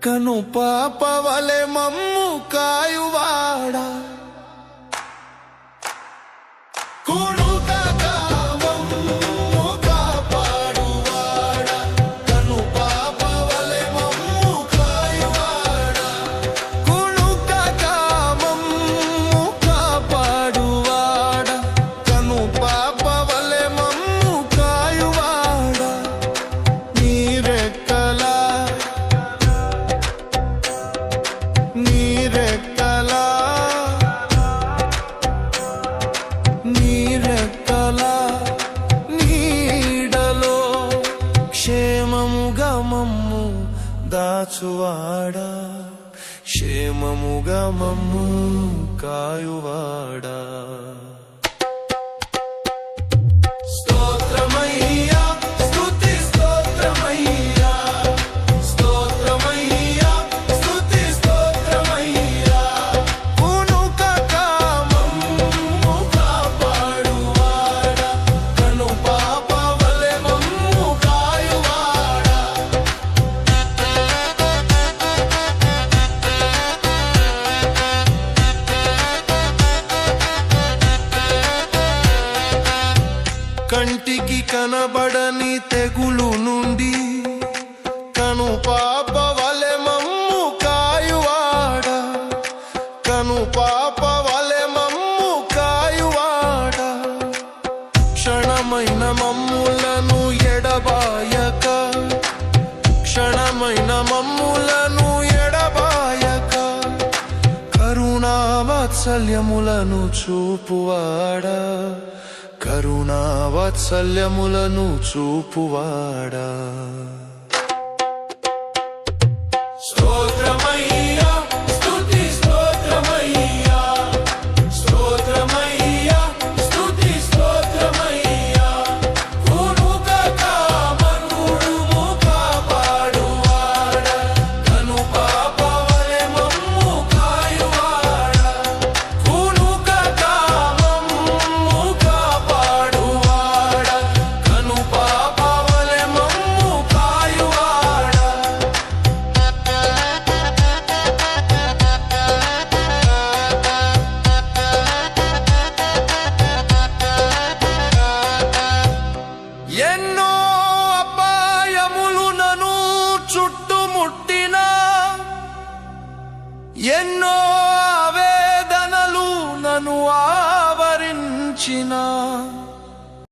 కను పాపవలె మమ్ము కాయువాడా మమ్ము దాచువాడా క్షేమముగా మమ్ము కాయువాడా స్తోత్రమయ్యా స్తుతి స్తోత్రమయ్యా స్తోత్రమయ్యా స్తుతి స్తోత్రమయ్యా కునుకక మమ్ము కాపాడువాడా కను పాపవలె మమ్ము కాయువాడా కంటికి కనబడని తెగులు నుండి కను పాపవలె మమ్ము కాయువాడా కను పాపవలె మమ్ము కాయువాడా క్షణమైన మమ్ములను ఎడబాయక క్షణమైన మమ్ములను ఎడబాయక కరుణా వాత్సల్యములను చూపువాడా కరుణా వాత్సల్యములను చూపువాడా స్తోత్రమయ్యా స్తుతి స్తోత్రమయ్యా స్తోత్రమయ్యా స్తుతి స్తోత్రమయ్యా కునుకక మమ్ము కాపాడువాడా కను పాపవలె మమ్ము కాయువాడా కునుకక మమ్ము కాపాడువాడా కను పాపవలె మమ్ము కాయువాడా ఎన్నో అపాయములు నన్ను చుట్టుముట్టినా ఎన్నో ఆవేదనలు నన్ను ఆవరించినా